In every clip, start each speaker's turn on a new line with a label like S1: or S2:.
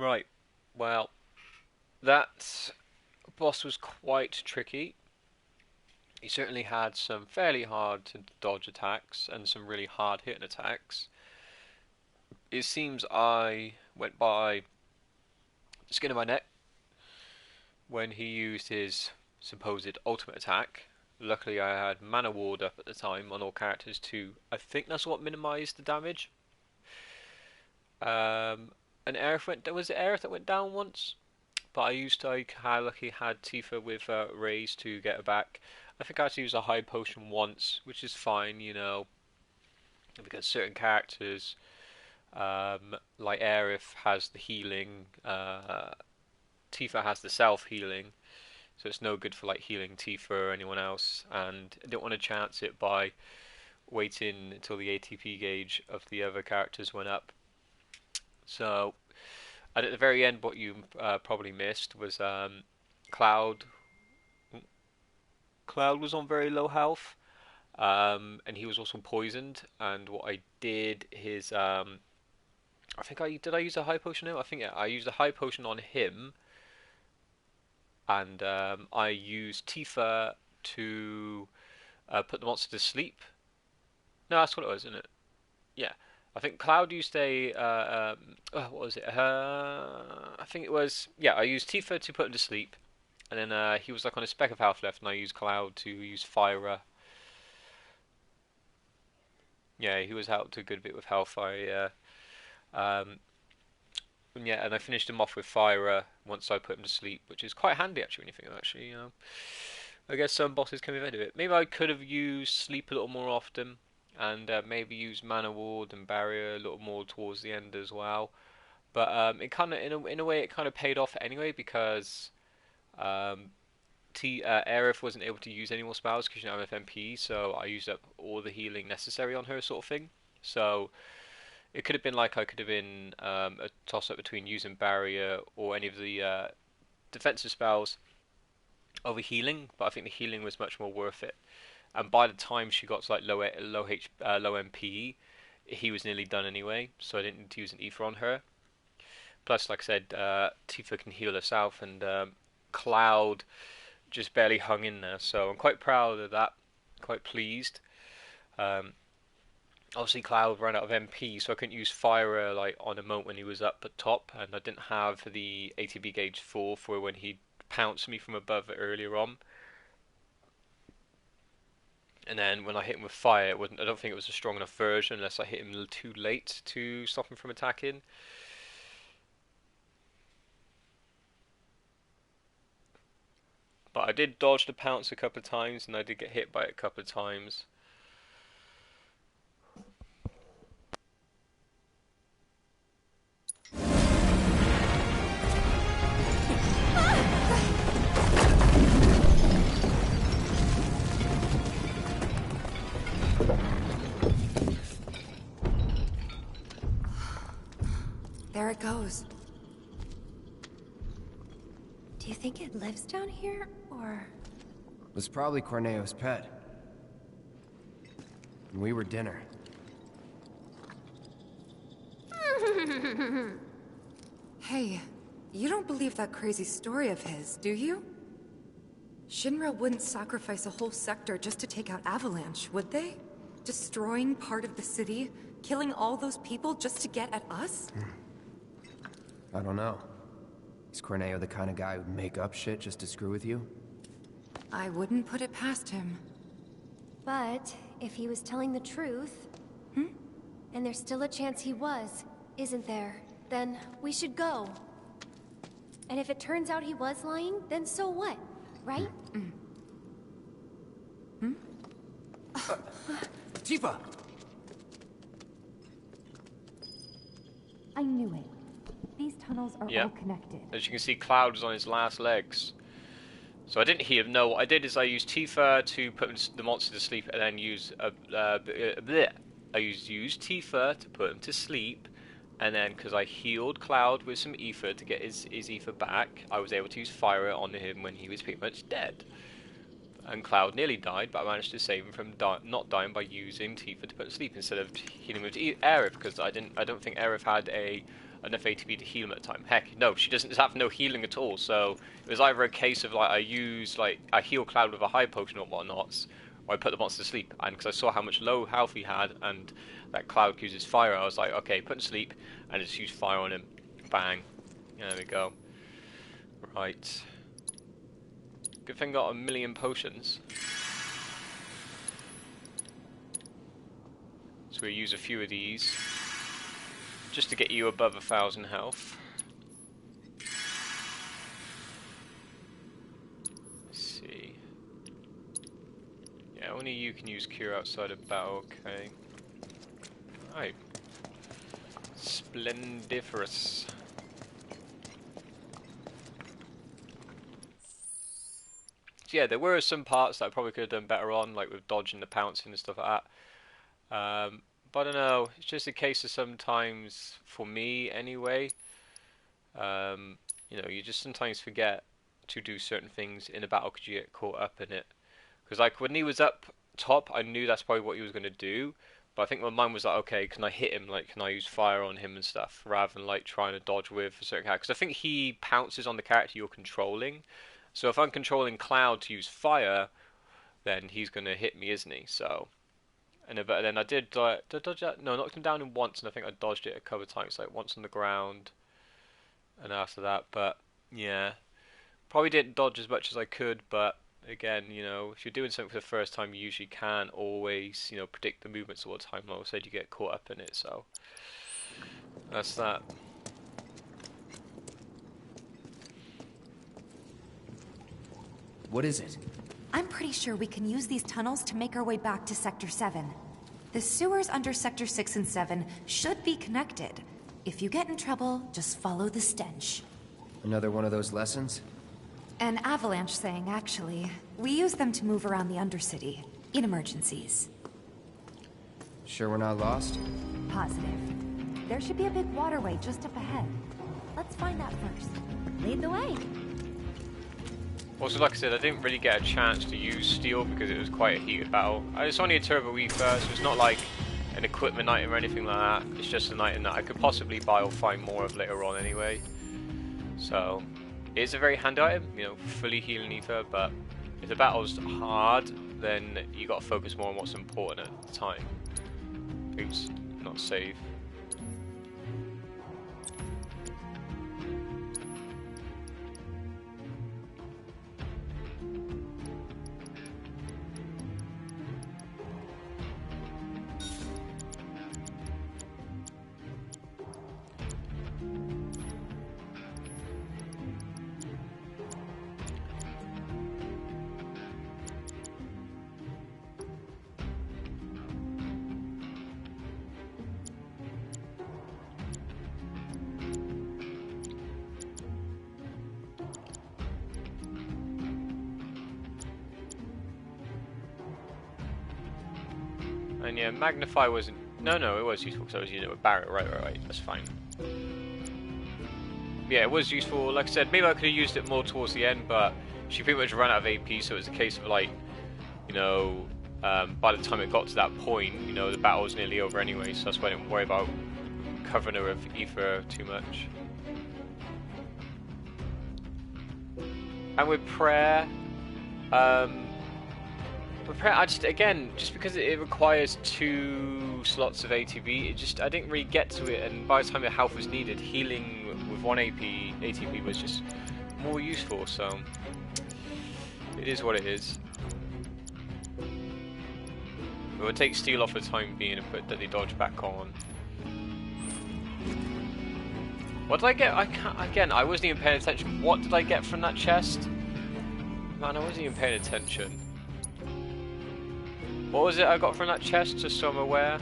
S1: Right. Well, that boss was quite tricky. He certainly had some fairly hard to dodge attacks and some really hard hitting attacks. It seems I went by the skin of my neck when he used his supposed ultimate attack. Luckily, I had Mana Ward up at the time on all characters too. I think that's what minimised the damage. An Aerith was it Aerith that went down once? But I lucky had Tifa with Raise to get her back. I think I had to use a high potion once, which is fine, because certain characters, like Aerith has the healing, Tifa has the self healing, so it's no good for like healing Tifa or anyone else. And I didn't want to chance it by waiting until the ATP gauge of the other characters went up. So, and at the very end, what you probably missed was Cloud. Cloud was on very low health, and he was also poisoned. And what I did is, I think I use a high potion on him. I think I used a high potion on him, and I used Tifa to put the monster to sleep. No, that's what it was, isn't it? Yeah. I think Cloud used a what was it? I think it was I used Tifa to put him to sleep, and then he was like on a speck of health left, and I used Cloud to use Fire. Yeah, he was helped a good bit with health. And I finished him off with Fire once I put him to sleep, which is quite handy actually when you think of it, actually. I guess some bosses can be better with it. Maybe I could have used Sleep a little more often, and maybe use Mana Ward and Barrier a little more towards the end as well. But it kind of, in a way, it kind of paid off anyway because um, Aerith wasn't able to use any more spells because she didn't have FMP, so I used up all the healing necessary on her, sort of thing. So it could have been like I could have been a toss up between using Barrier or any of the defensive spells over healing, but I think the healing was much more worth it. And by the time she got to like low MP, he was nearly done anyway, so I didn't need to use an ether on her. Plus, like I said, Tifa can heal herself, and Cloud just barely hung in there. So I'm quite proud of that. Quite pleased. Um, Obviously, Cloud ran out of MP, so I couldn't use Fire like on a moment when he was up at top, and I didn't have the ATB gauge full for when he pounced me from above earlier on. And then when I hit him with Fire, it wasn't. I don't think it was a strong enough version unless I hit him too late to stop him from attacking. But I did dodge the pounce a couple of times, and I did get hit by it a couple of times.
S2: There it goes.
S3: Do you think it lives down here, or...?
S4: It was probably Corneo's pet. And we were dinner.
S2: Hey, you don't believe that crazy story of his, do you? Shinra wouldn't sacrifice a whole sector just to take out Avalanche, would they? Destroying part of the city, killing all those people just to get at us?
S4: I don't know. Is Corneo the kind of guy who'd make up shit just to screw with you?
S2: I wouldn't put it past him.
S3: But if he was telling the truth... And there's still a chance he was, isn't there? Then we should go. And if it turns out he was lying, then so what? Right?
S4: Tifa!
S5: I knew it. These tunnels are all connected.
S1: As you can see, Cloud was on his last legs. So I didn't hear him. No, what I did is I used Tifa to put the monster to sleep, and then I used Tifa to put him to sleep, and then because I healed Cloud with some ether to get his ether back, I was able to use Fire on him when he was pretty much dead. And Cloud nearly died, but I managed to save him from not dying by using Tifa to put him to sleep instead of healing with Aerith, because I don't think Aerith had a enough ATB to heal him at the time. Heck, no, she doesn't have no healing at all. So it was either a case of like I heal Cloud with a high potion or whatnot, or I put the monster to sleep. And because I saw how much low health he had, and that Cloud uses fire, I was like, okay, put him to sleep, and just use fire on him. Bang. Yeah, there we go. Right. Good thing I got 1,000,000 potions. So we use a few of these just to get you above 1,000 health. Let's see. Yeah, only you can use cure outside of battle. Okay. Right. Splendiferous. So yeah, there were some parts that I probably could have done better on, like with dodging the pouncing and stuff like that. But I don't know, it's just a case of sometimes, for me anyway, you know, you just sometimes forget to do certain things in a battle because you get caught up in it. Because like when he was up top, I knew that's probably what he was going to do. But I think my mind was like, okay, can I hit him? Like, can I use fire on him and stuff? Rather than like trying to dodge with a certain character. Because I think he pounces on the character you're controlling. So if I'm controlling Cloud to use fire, then he's going to hit me, isn't he? So, but then I did I dodge that? No, I knocked him down in once, and I think I dodged it a couple of times, like once on the ground, and after that. But yeah, probably didn't dodge as much as I could. But again, you know, if you're doing something for the first time, you usually can't always, you know, predict the movements all the time. Like I said, you get caught up in it. So that's that.
S4: What is it?
S2: I'm pretty sure we can use these tunnels to make our way back to Sector 7. The sewers under Sector 6 and 7 should be connected. If you get in trouble, just follow the stench.
S4: Another one of those lessons?
S2: An avalanche thing, actually. We use them to move around the Undercity, in emergencies.
S4: Sure we're not lost?
S5: Positive. There should be a big waterway just up ahead. Let's find that first. Lead the way.
S1: Also, like I said, I didn't really get a chance to use steel because it was quite a heated battle. It's only a turbo weave first, so it's not like an equipment item or anything like that. It's just an item that I could possibly buy or find more of later on anyway. So, it is a very handy item, you know, fully healing ether, but if the battle's hard, then you got to focus more on what's important at the time. Oops, not save. And yeah, Magnify wasn't... No, it was useful because I was using it with Barret. Right, that's fine. Yeah, it was useful. Like I said, maybe I could have used it more towards the end, but she pretty much ran out of AP, so it was a case of like, you know, by the time it got to that point, you know, the battle was nearly over anyway, so that's why I didn't worry about covering her with ether too much. And with prayer, I just, again, just because it requires 2 slots of ATB, I didn't really get to it, and by the time the health was needed, healing with 1 ATB was just more useful, so it is what it is. We'll take steel off for the time being and put deadly dodge back on. What did I get? Again, I wasn't even paying attention. What did I get from that chest? Man, I wasn't even paying attention. What was it I got from that chest, just so I'm aware?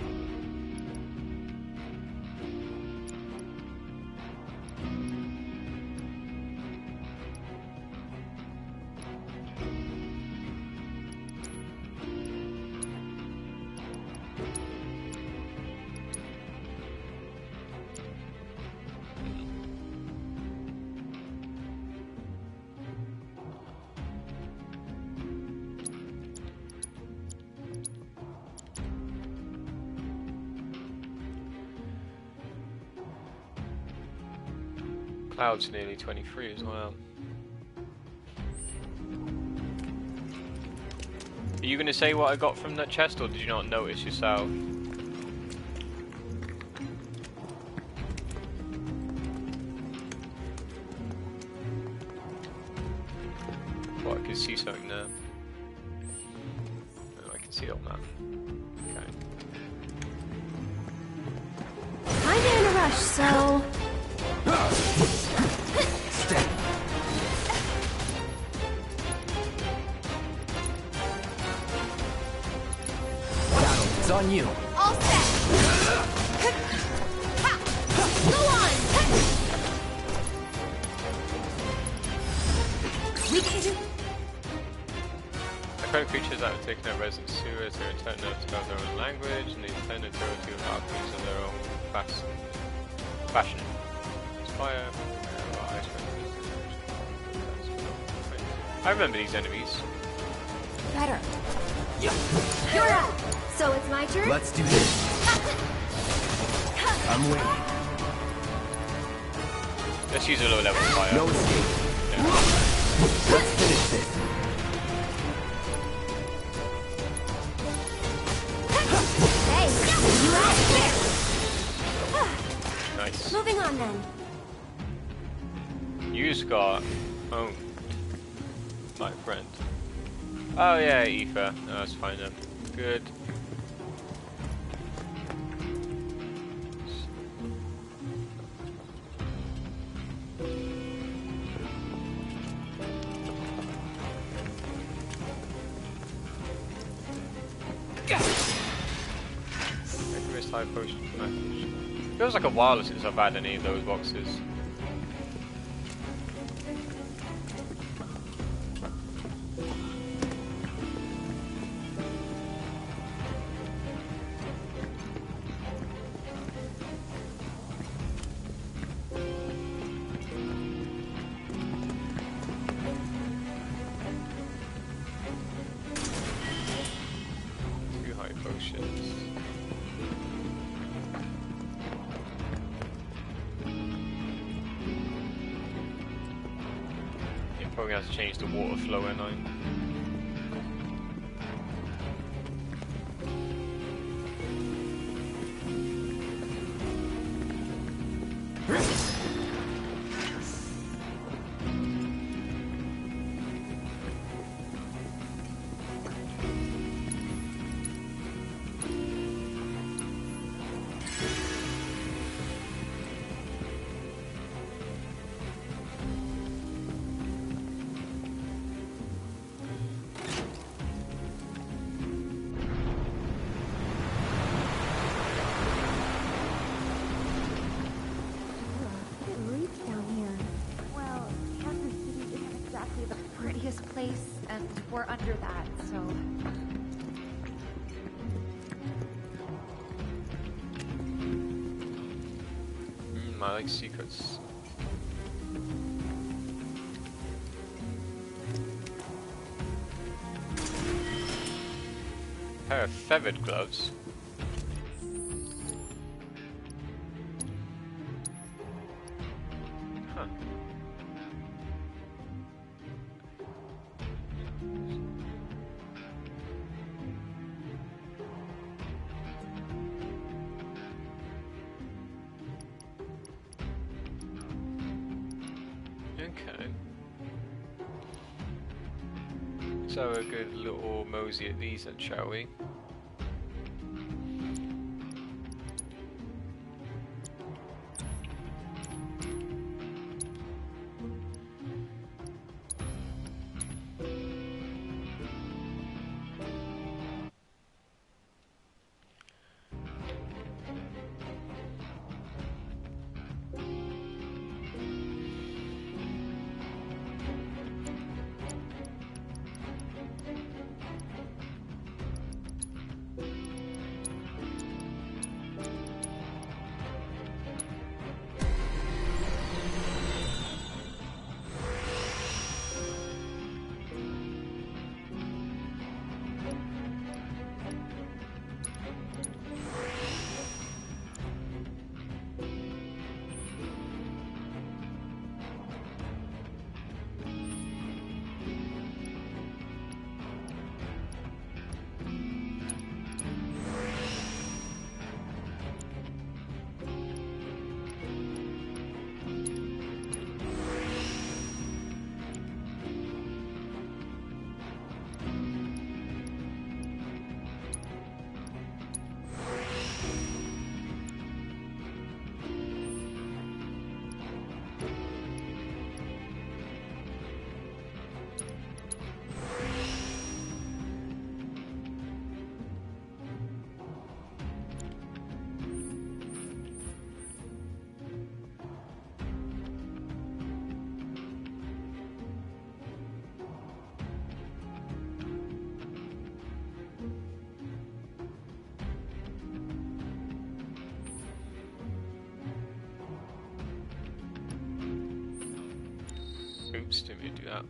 S1: Cloud's nearly 23 as well. Are you going to say what I got from that chest, or did you not notice yourself? Oh, I can see something there. Oh, I can see it on that. Okay.
S3: Kinda in a rush, so...
S4: It's on you.
S3: All set! Go on! We can do...
S1: I found creatures that have taken a resident sewer to return them to have their own language, and they turn into harpies of their own fashion. Fire, ice. I remember these enemies.
S3: Better. You're up! So it's my turn?
S4: Let's do this. I'm waiting.
S1: Let's use a low level fire.
S4: No escape.
S1: Yeah.
S4: Let's finish this.
S3: Hey! You out there!
S1: Nice.
S3: Moving on then.
S1: You just got owned, my friend. Oh yeah, Aoife. No, that's fine then. Good. Alchemist high potion. Feels like a while since I've had any of those boxes. Two high potions. Yeah, probably have to change the water flow in line.
S5: It reeks down here. Well, Kansas City isn't exactly the prettiest place, and we're under that, so...
S1: I like secrets. Pair of feathered gloves. Huh. Okay. Let's have a good little mosey at these then, shall we? Oops, didn't mean to do that.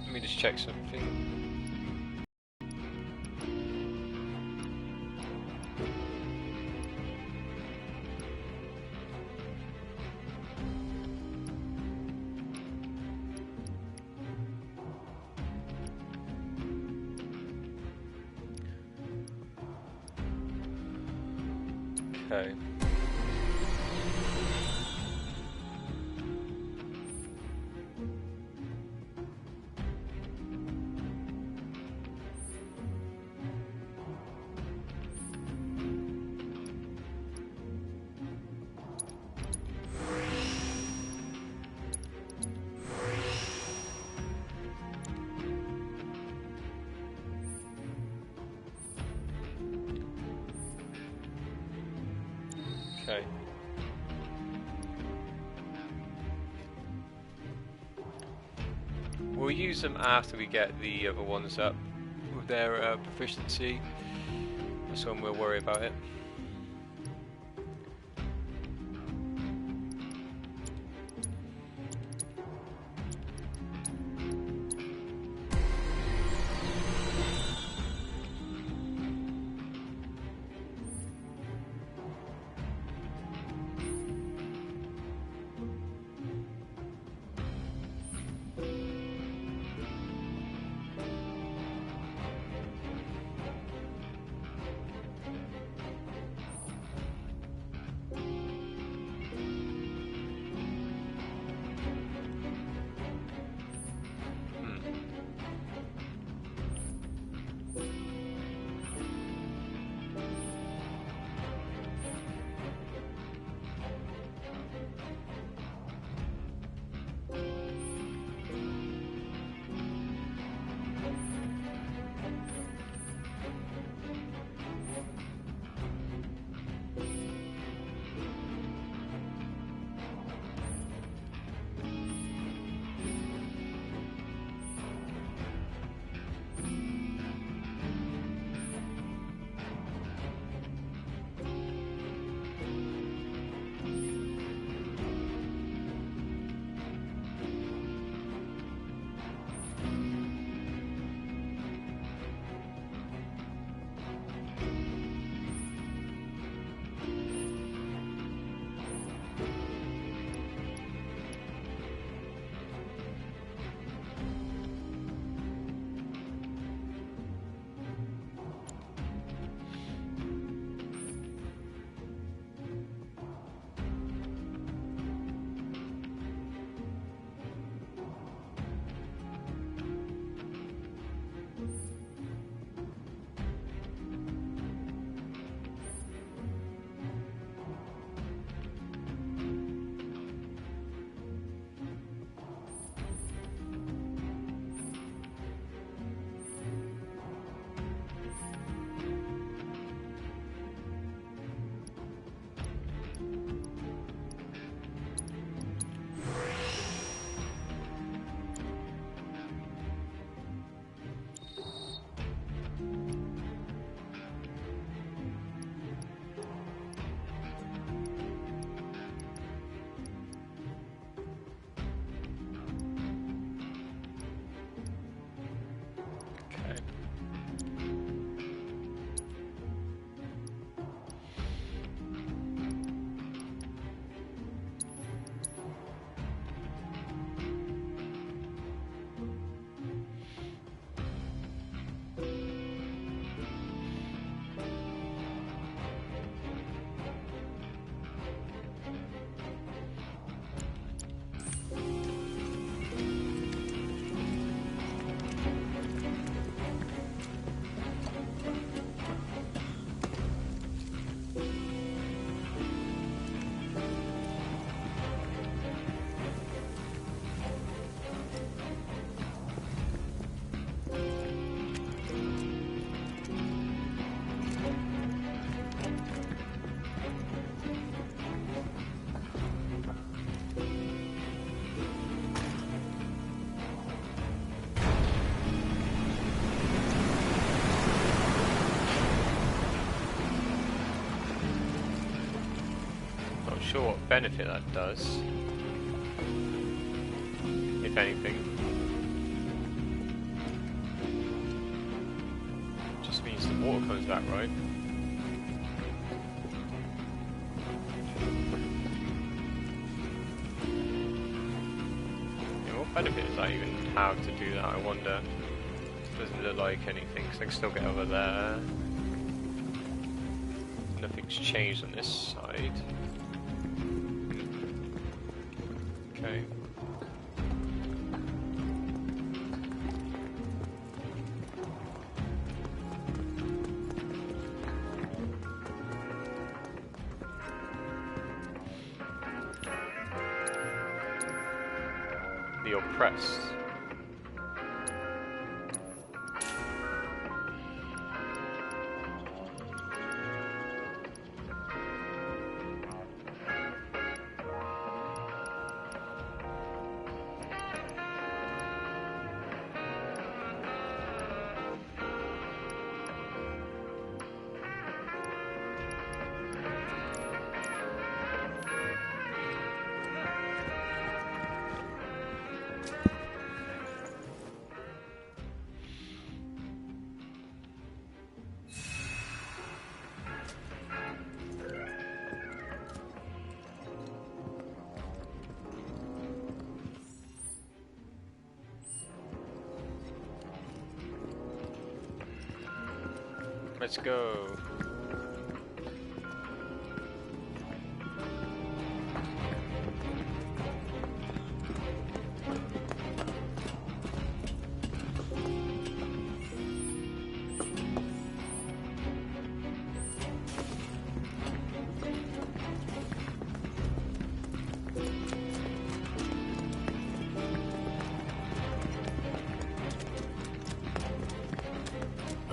S1: Let me just check something. Okay. Okay. We'll use them after we get the other ones up with their proficiency. That's when we'll worry about it. sure what benefit that does, if anything. Just means the water comes back, right? Yeah, what benefit does that even have to do that, I wonder? Doesn't look like anything, because I can still get over there. Nothing's changed on this side. Okay. The oppressed. Let's go.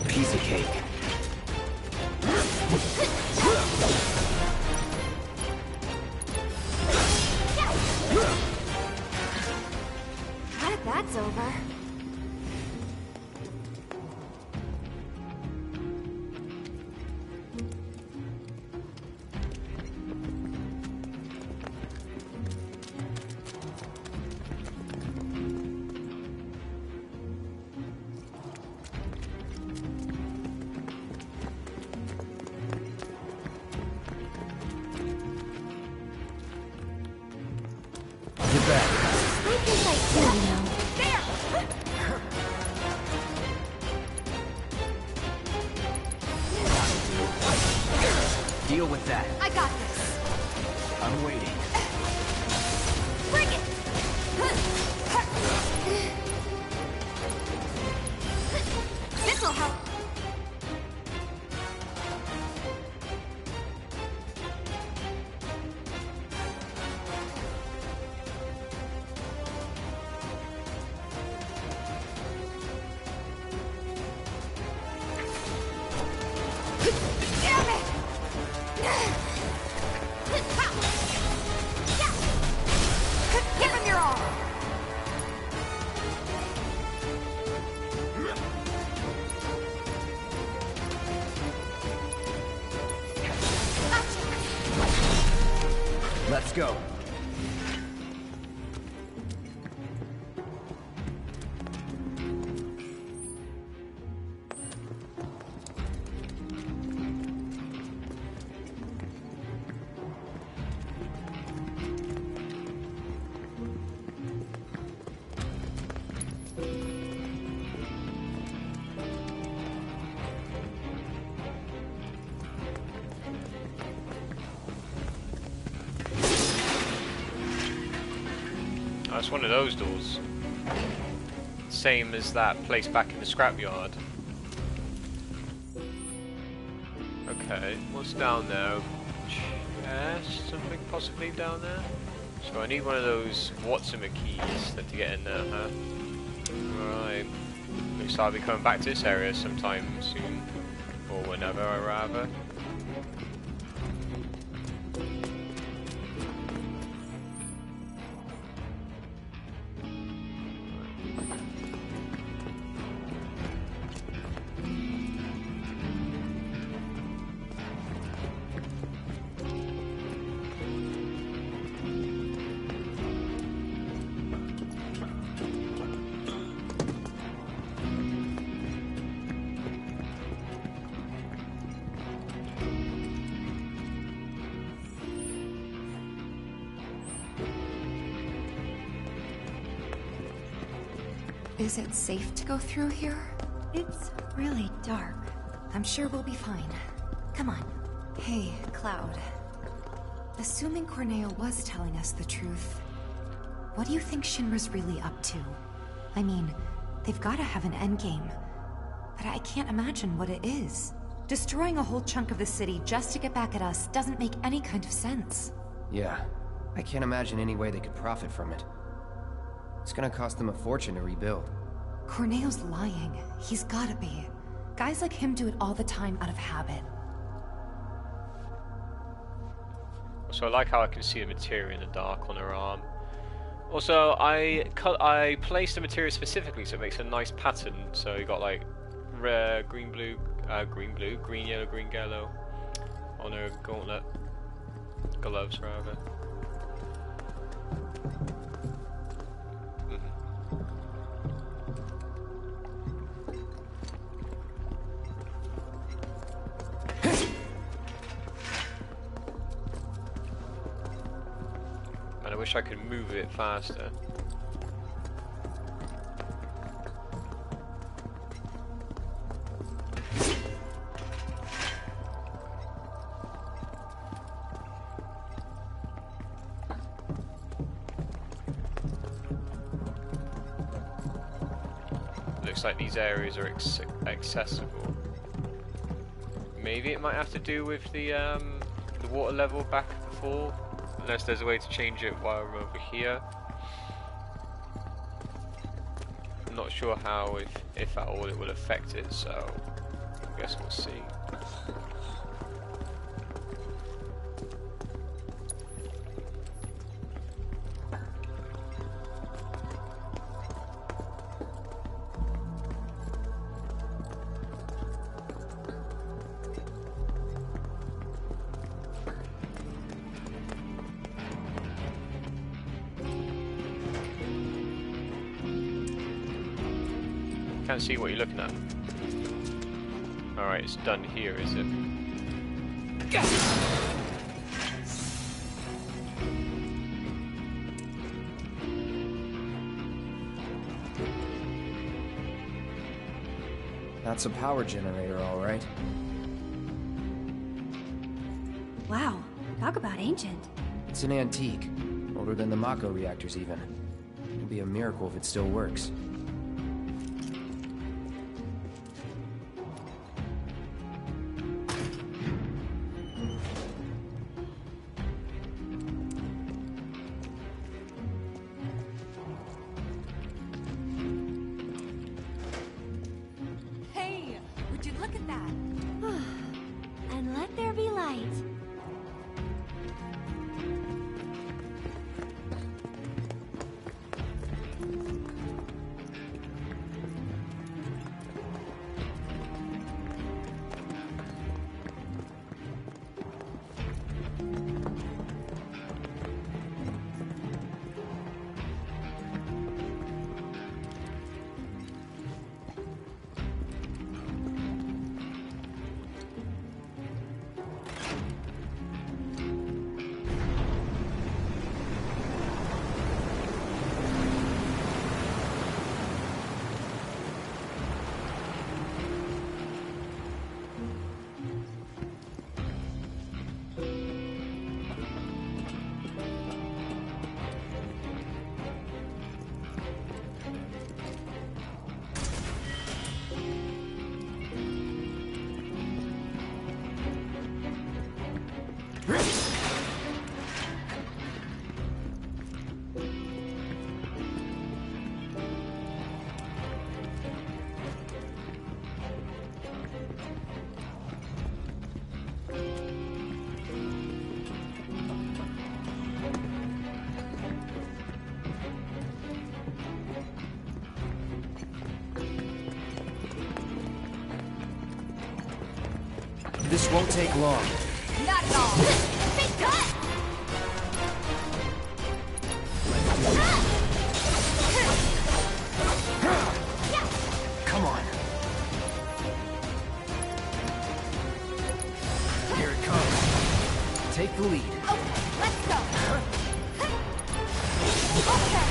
S4: Piece of cake.
S3: Now that that's over.
S4: Get back.
S3: I think I do know.
S4: Deal with that.
S3: I got this.
S4: I'm waiting.
S3: Bring it! This'll help. Damn it! Give him your all!
S4: Let's go.
S1: Oh, it's one of those doors. Same as that place back in the scrapyard. Okay, what's down there? Chest? Something possibly down there? So I need one of those Watson keys to get in there, huh? Right. Looks like I'll be coming back to this area sometime soon. Or whenever, I rather.
S2: Is it safe to go through here?
S5: It's really dark.
S2: I'm sure we'll be fine. Come on. Hey, Cloud. Assuming Corneo was telling us the truth, what do you think Shinra's really up to? I mean, they've gotta have an endgame. But I can't imagine what it is. Destroying a whole chunk of the city just to get back at us doesn't make any kind of sense.
S4: Yeah, I can't imagine any way they could profit from it. It's gonna cost them a fortune to rebuild.
S2: Corneo's lying. He's gotta be. Guys like him do it all the time out of habit.
S1: So I like how I can see the materia in the dark on her arm. Also, I placed the materia specifically so it makes a nice pattern. So you got like red, green, blue, green, yellow on her gauntlet. Gloves, rather. Man, I wish I could move it faster. Looks like these areas are accessible. Maybe it might have to do with the water level back before, unless there's a way to change it while we're over here. I'm not sure how, if at all, it will affect it. So I guess we'll see. Can't see what you're looking at. Alright, it's done here, is it?
S4: That's a power generator, all right.
S5: Wow, talk about ancient.
S4: It's an antique. Older than the Mako reactors, even. It'd be a miracle if it still works.
S2: Hey, would you look at that?
S5: And let there be light.
S4: This won't take long.
S2: Not at all.
S5: Big cut!
S4: Come on. Here it comes. Take the lead.
S5: Okay, let's go. Okay.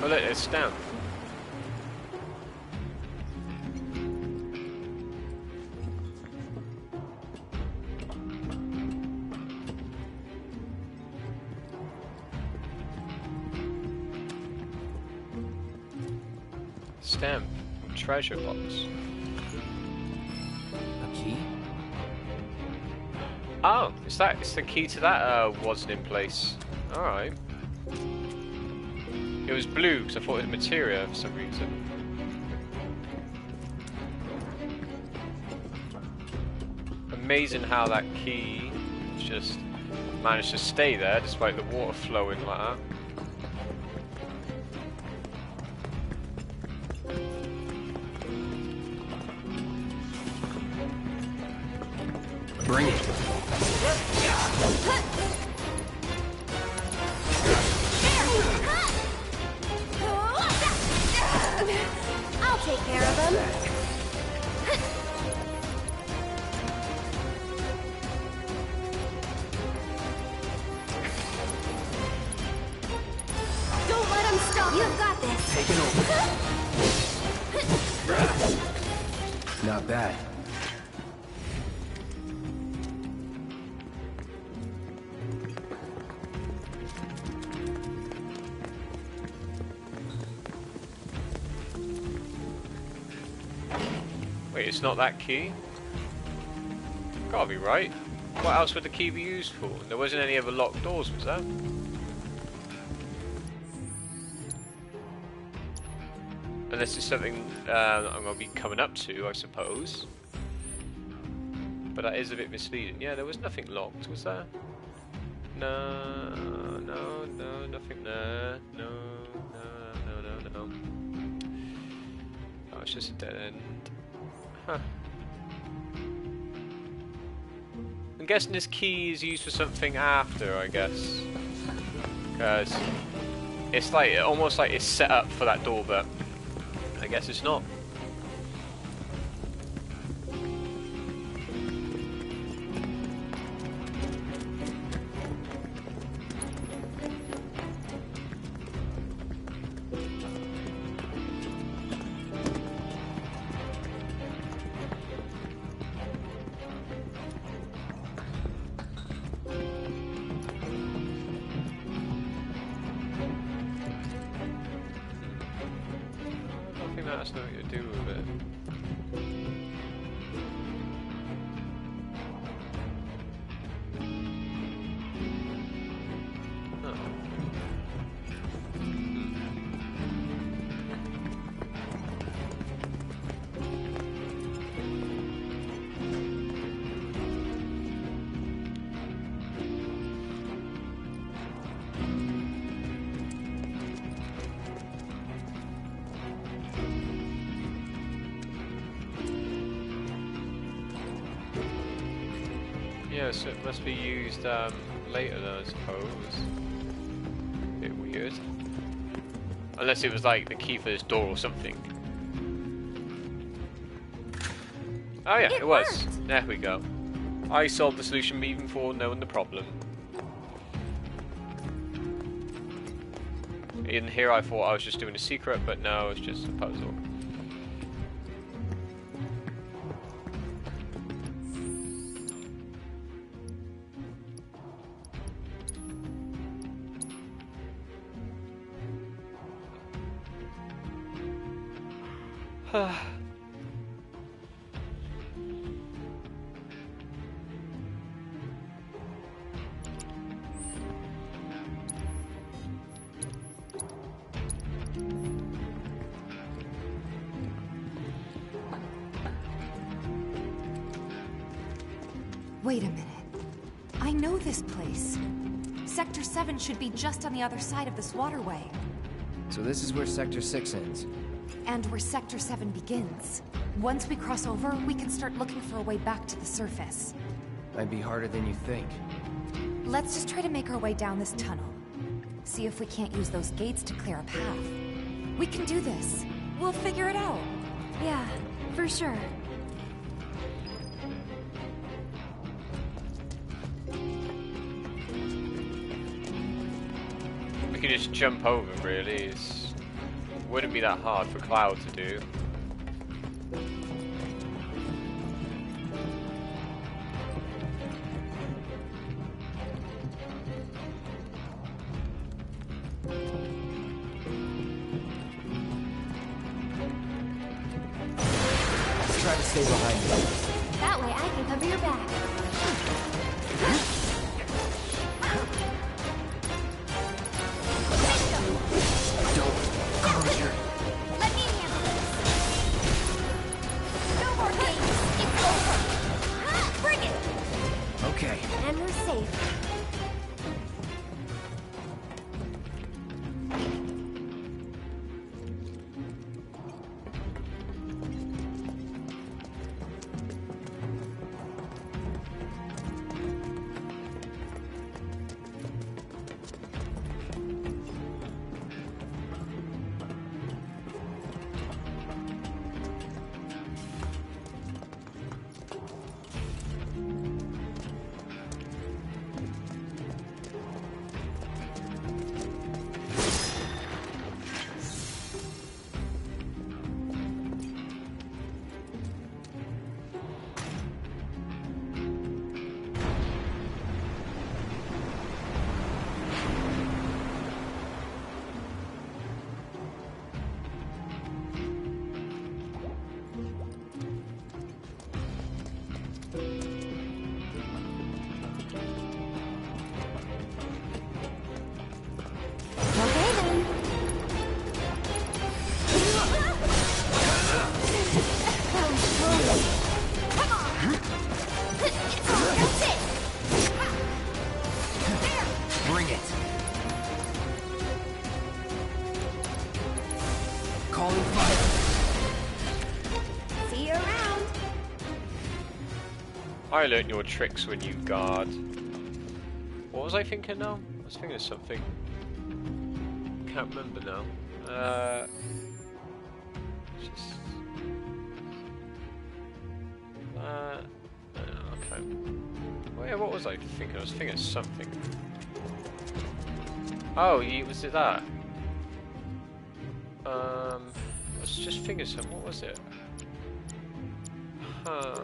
S1: Oh look, it's down. Stamp. Treasure box.
S4: A key?
S1: Oh, it's the key to that wasn't in place. Alright. It was blue because I thought it was materia for some reason. Amazing how that key just managed to stay there despite the water flowing like that.
S4: Bring it.
S3: I'll take care of them. Don't let him stop. You've got this.
S4: Taking over. Not bad.
S1: Wait, it's not that key? Gotta be right. What else would the key be used for? There wasn't any other locked doors, was there? Unless it's something I'm going to be coming up to, I suppose. But that is a bit misleading. Yeah, there was nothing locked, was there? No, nothing there. No. Oh, it's just a dead end. Huh. I'm guessing this key is used for something after, I guess. Because it's like, almost like it's set up for that door, but I guess it's not. That's nothing to do with it. Oh. Yeah, so it must be used later then, I suppose. Bit weird. Unless it was like the key for this door or something. Oh yeah, it was.
S3: Worked.
S1: There we go. I solved the solution even before knowing the problem. In here I thought I was just doing a secret, but no, it's just a puzzle.
S2: Wait a minute. I know this place. Sector 7 should be just on the other side of this waterway.
S4: So this is where Sector 6 ends.
S2: And where Sector 7 begins. Once we cross over, we can start looking for a way back to the surface.
S4: Might be harder than you think.
S2: Let's just try to make our way down this tunnel. See if we can't use those gates to clear a path. We can do this. We'll figure it out.
S3: Yeah, for sure.
S1: could just jump over him, really. It wouldn't be that hard for Cloud to do.
S4: Try to stay behind me.
S3: That way I can cover your back.
S4: Don't close your...
S3: Let me handle this. No more games. It's over. Bring it.
S4: Okay.
S3: And we're safe.
S4: Bring it. Calling fire.
S3: See you around.
S1: I learnt your tricks when you guard. What was I thinking now? I was thinking of something. Can't remember now. Just... okay. Well, yeah, what was I thinking? I was thinking of something. Oh, was it that? I was just thinking something. What was it? Huh.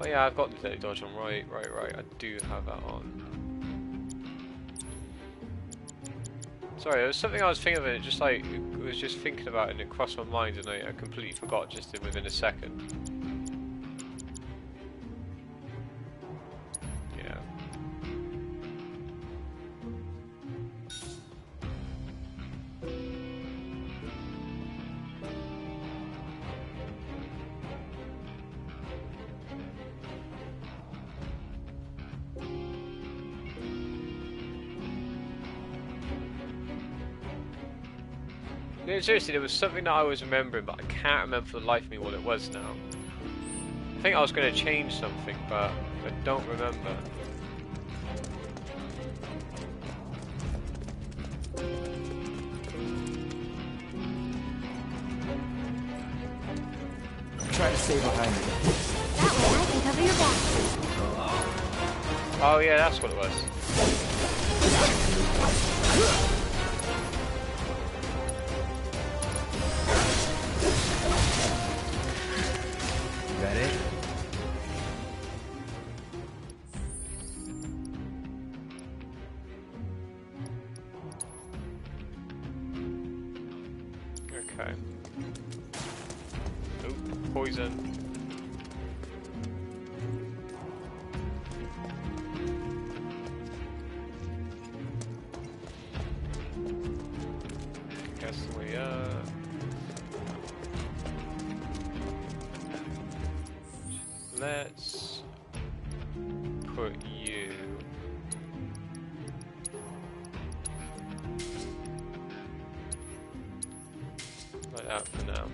S1: Oh yeah, I've got the daily dodge on. Right. I do have that on. Sorry, there was something I was thinking of, and it just like I was just thinking about it, and it crossed my mind, and I completely forgot just within a second. Yeah. No, seriously, there was something that I was remembering, but I can't remember for the life of me what it was now. I think I was going to change something, but I don't remember.
S4: Try to stay behind me.
S3: That way I can cover your back.
S1: Oh yeah, that's what it was.
S4: Ready?
S1: Okay. Oh, poison. Guess we let's put you like that for now.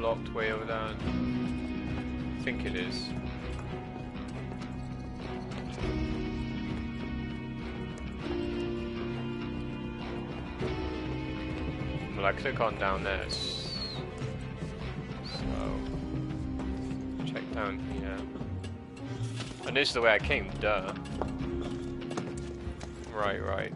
S1: locked way over down. I think it is. Well, I could have gone down there. So, check down here. And this is the way I came, duh. Right, right.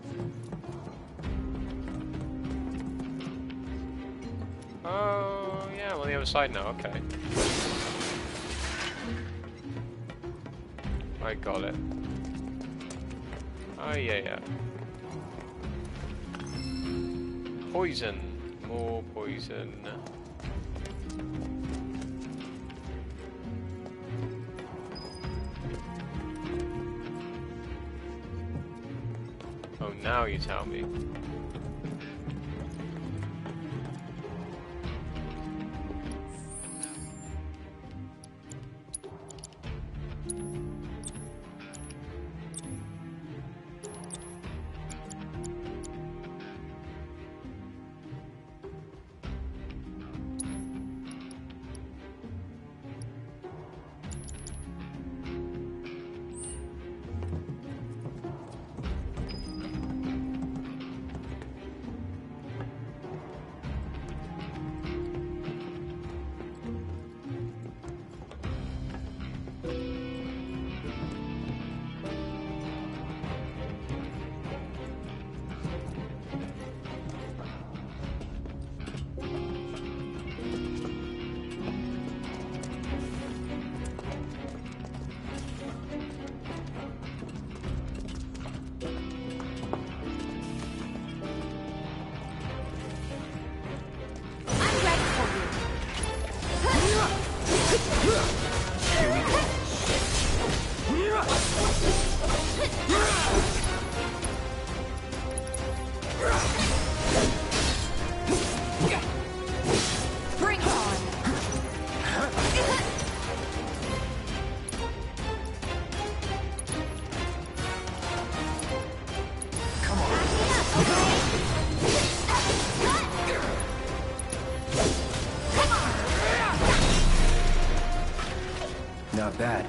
S1: Oh, yeah, I'm on the other side now, okay. I got it. Oh, yeah, yeah. Poison. More poison. Oh, now you tell me.
S4: Not bad.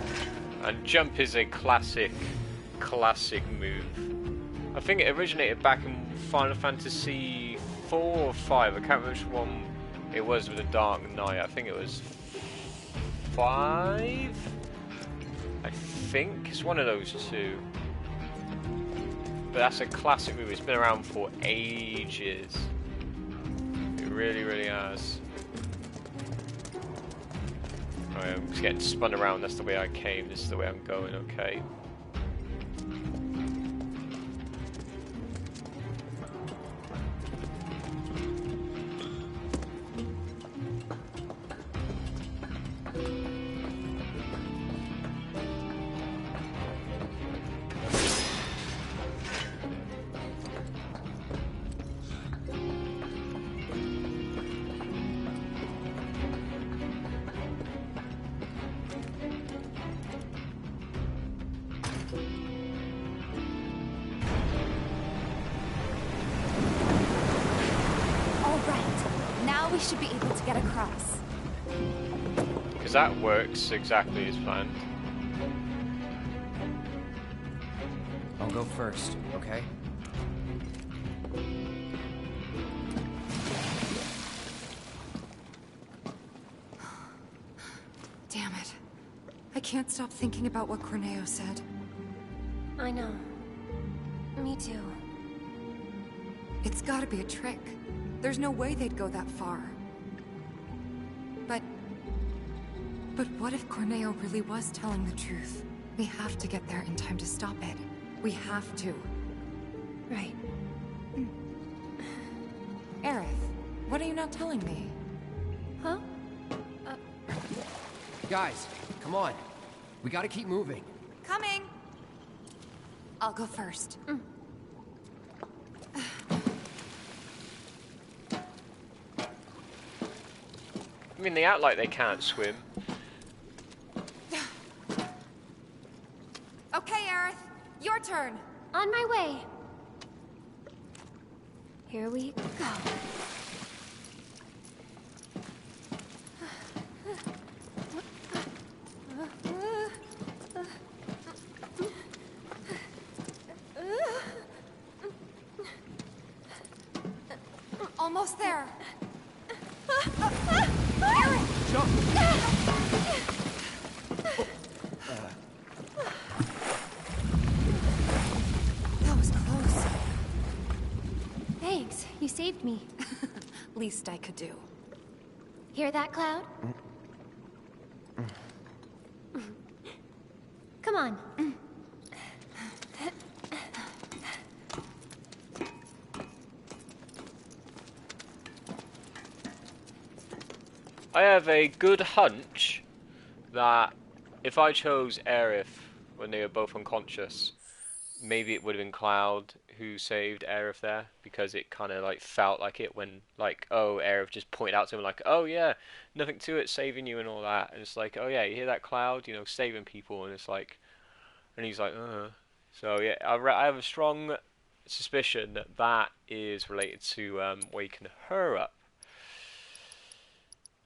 S1: And jump is a classic move. I think it originated back in Final Fantasy 4 or 5. I can't remember which one it was with the Dark Knight. I think it was 5? I think it's one of those two. But that's a classic move. It's been around for ages. It really, really has. Alright, I'm just getting spun around. That's the way I came. This is the way I'm going. Okay.
S5: We should be able to get across.
S1: Because that works exactly as planned.
S4: I'll go first, okay?
S2: Damn it. I can't stop thinking about what Corneo said.
S3: I know. Me too.
S2: It's gotta be a trick. There's no way they'd go that far. But what if Corneo really was telling the truth? We have to get there in time to stop it. We have to.
S3: Right.
S2: Aerith, what are you not telling me?
S3: Huh?
S4: Guys, come on. We gotta keep moving.
S2: Coming! I'll go first.
S1: I mean, they act like they can't swim.
S2: Okay, Aerith. Your turn.
S3: On my way. Here we go.
S2: Almost there. That was close.
S3: Thanks, you saved me.
S2: Least I could do.
S3: Hear that, Cloud? Come on.
S1: I have a good hunch that if I chose Aerith when they were both unconscious, maybe it would have been Cloud who saved Aerith there, because it kind of like felt like it when like, oh, Aerith just pointed out to him like, oh yeah, nothing to it, saving you and all that, and it's like, oh yeah, you hear that, Cloud, you know, saving people, and it's like, and he's like, so yeah, I have a strong suspicion that that is related to waking her up.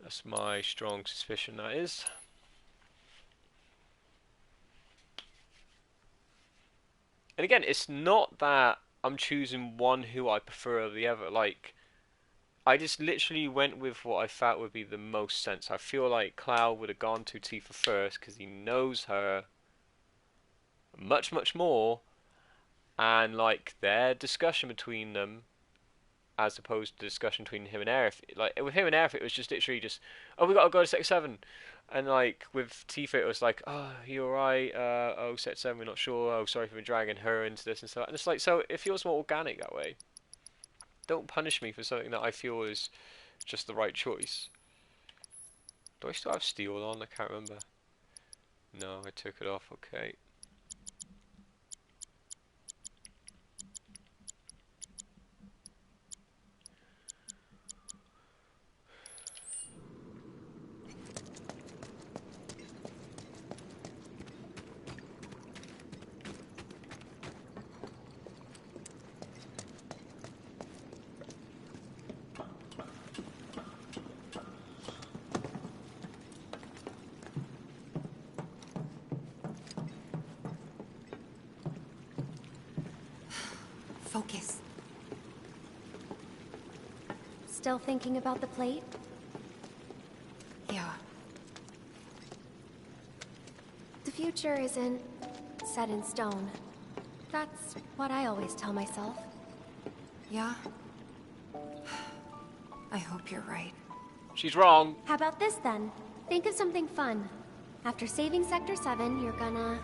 S1: That's my strong suspicion, that is. And again, it's not that I'm choosing one who I prefer over the other. Like, I just literally went with what I felt would be the most sense. I feel like Cloud would have gone to Tifa first because he knows her much, much more. And, like, their discussion between them, as opposed to the discussion between him and Aerith. Like, with him and Aerith, it was just literally just, oh, we gotta go to Sector 7. And, like, with Tifa, it was like, oh, you alright? Oh, Sector 7, we're not sure. Oh, sorry for dragging her into this and stuff. And it's like, so it feels more organic that way. Don't punish me for something that I feel is just the right choice. Do I still have steel on? I can't remember. No, I took it off. Okay.
S2: Focus.
S3: Still thinking about the plate?
S2: Yeah.
S3: The future isn't set in stone. That's what I always tell myself.
S2: Yeah? I hope you're right.
S1: She's wrong.
S3: How about this then? Think of something fun. After saving Sector 7, you're gonna...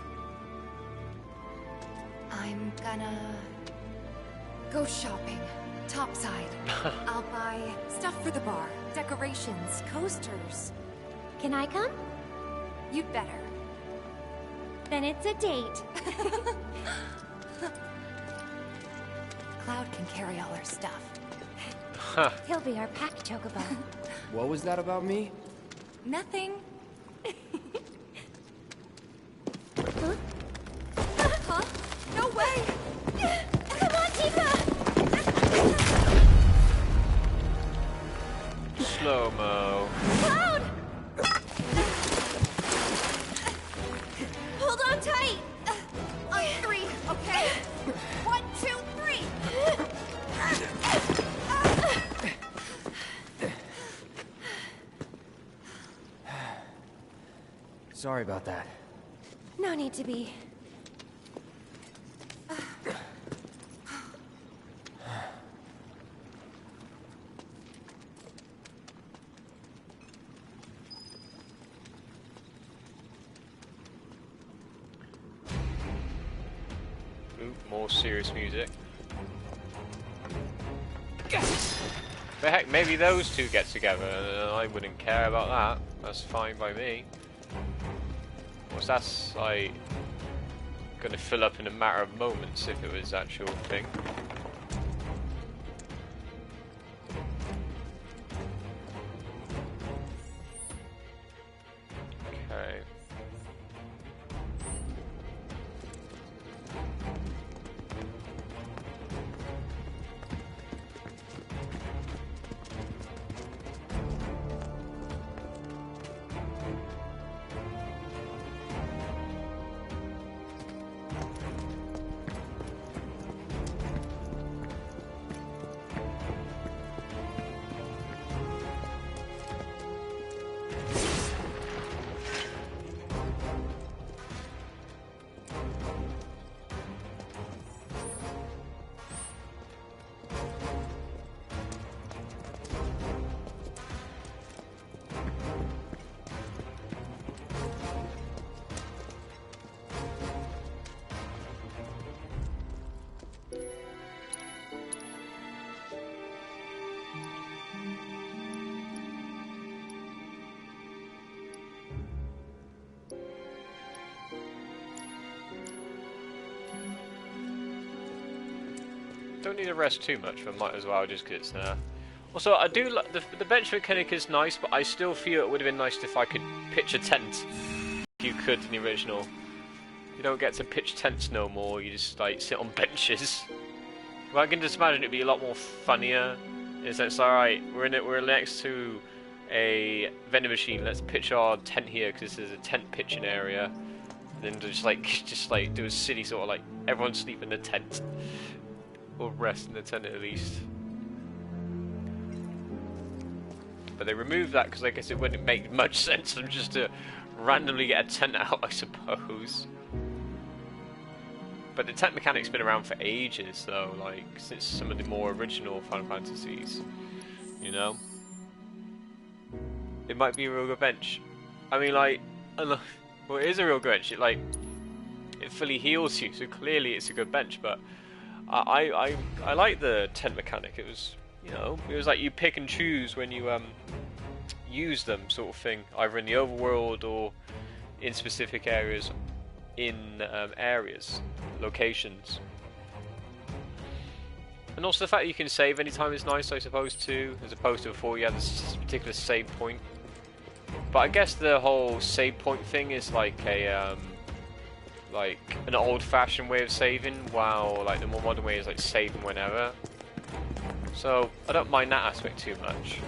S2: I'm gonna... go shopping. Topside. I'll buy stuff for the bar, decorations, coasters.
S3: Can I come?
S2: You'd better.
S3: Then it's a date.
S2: Cloud can carry all our stuff.
S3: He'll be our pack chocobo.
S4: What was that about me?
S2: Nothing.
S3: Huh?
S2: Huh? No way!
S3: Come on, Tifa!
S1: Slow-mo.
S3: Cloud! Hold on tight!
S2: On three, okay? 1, 2, 3!
S4: Sorry about that.
S3: No need to be.
S1: Ooh, more serious music. But heck, maybe those two get together, and I wouldn't care about that. That's fine by me. What's that's like gonna fill up in a matter of moments if it was actual thing. Okay. don't need to rest too much, but might as well just because it's there. Also, I do like the bench mechanic is nice, but I still feel it would have been nice if I could pitch a tent. If you could in the original. You don't get to pitch tents no more, you just like sit on benches. But I can just imagine it'd be a lot more funnier. In a sense, alright, we're next to a vending machine, let's pitch our tent here because this is a tent pitching area. And then just like do a city sort of like everyone sleep in the tent. Or rest in the tent at least. But they removed that because I guess it wouldn't make much sense for them just to randomly get a tent out, I suppose. But the tent mechanic's been around for ages though, like since some of the more original Final Fantasies, you know? It might be a real good bench. I mean like, well it is a real good bench, it fully heals you, so clearly it's a good bench, but I like the tent mechanic. It was, you know, it was like you pick and choose when you use them sort of thing, either in the overworld or in specific areas, locations. And also the fact that you can save anytime is nice, I suppose, too, as opposed to before you had this particular save point. But I guess the whole save point thing is like a like an old-fashioned way of saving, while like the more modern way is like saving whenever. So I don't mind that aspect too much.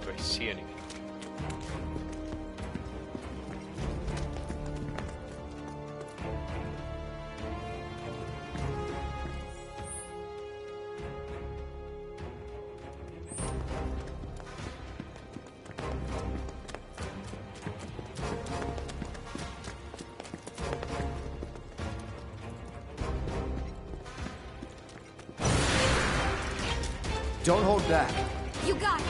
S1: Do I see anything?
S4: Don't hold back.
S3: You got it.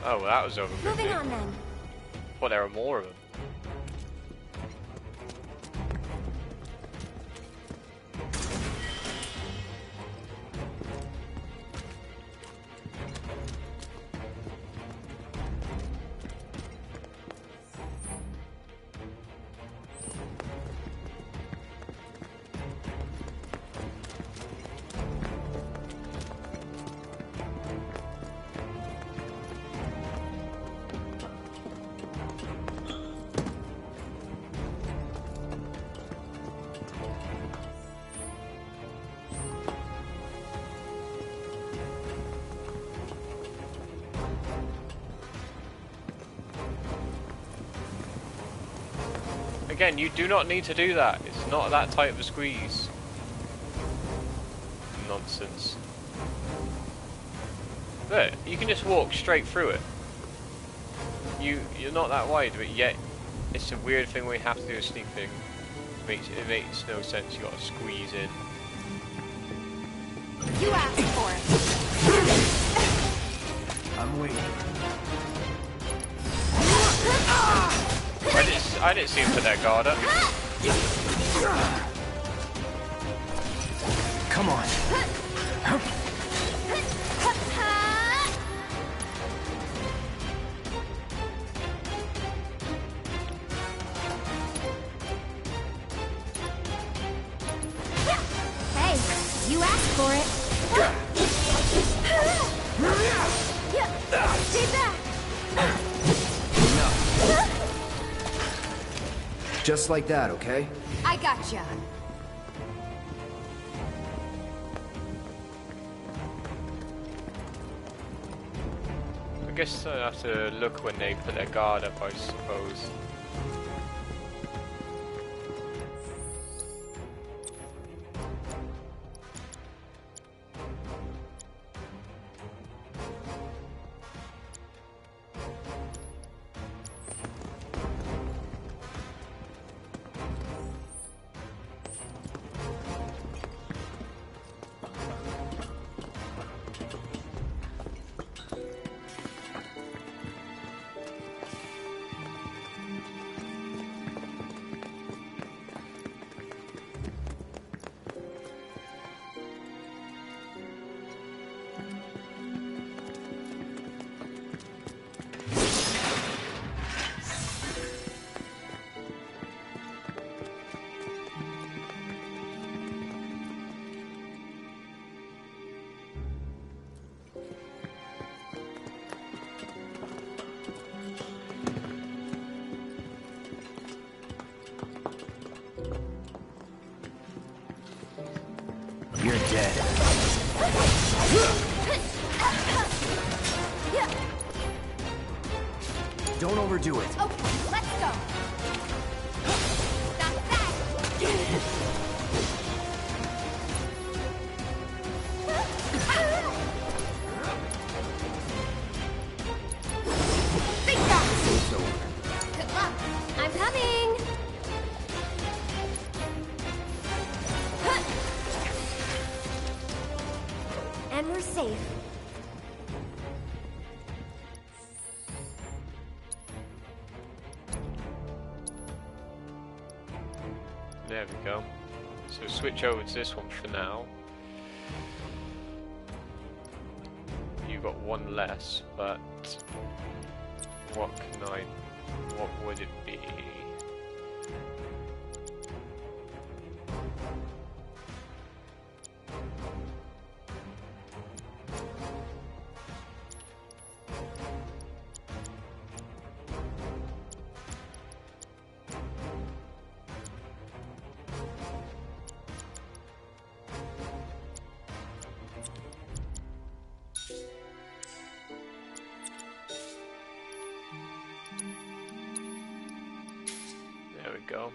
S1: Oh, well, that was over quickly.
S3: Moving on then.
S1: Well, there are more of them. Again, you do not need to do that. It's not that tight of a squeeze. Nonsense. Look, you can just walk straight through it. You're not that wide, but yet it's a weird thing where you have to do a sneak thing. It makes no sense. You gotta squeeze in.
S3: You asked for it.
S4: I'm waiting.
S1: I didn't see him put that guard up.
S4: Come on.
S3: Hey, you asked for it. Stay back.
S4: Just like that, okay?
S3: I gotcha.
S1: I guess I have to look when they put their guard up, I suppose.
S4: Don't overdo it.
S5: Okay, let's go. That's that. Big shot.
S4: It's over.
S5: Good luck.
S3: I'm coming! And we're safe.
S1: There we go. So switch over to this one for now. You got one less, but what would it be? There we go.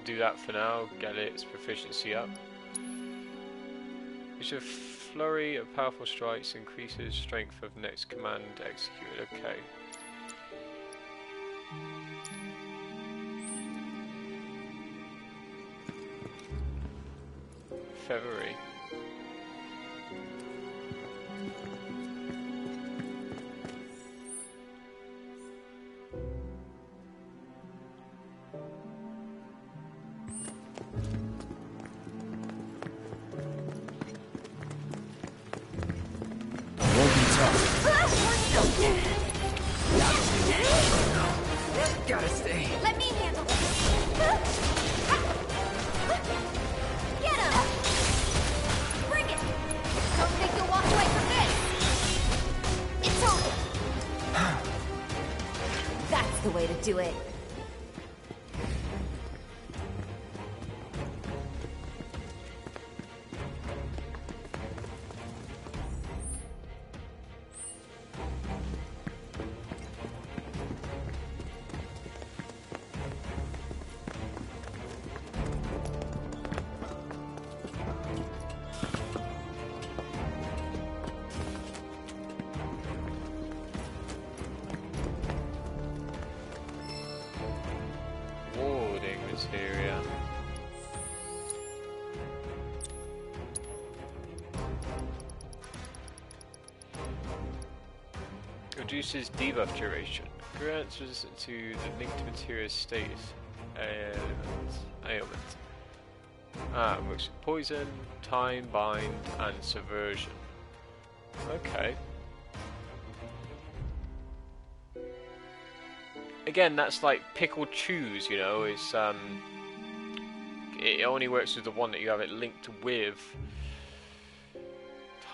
S1: Do that for now, get its proficiency up. Use a flurry of powerful strikes increases strength of next command executed. Okay. February.
S4: Won't be tough. Gotta stay.
S5: Let me handle this. Get him! Bring it! Don't think you'll walk away from this! It's over! That's the way to do it.
S1: Warding materia. Reduces debuff duration. Grants resistance to the linked materia state ailment. Works with poison, time, bind, and subversion. Okay. Again, that's like pick or choose, you know. It's it only works with the one that you have it linked with.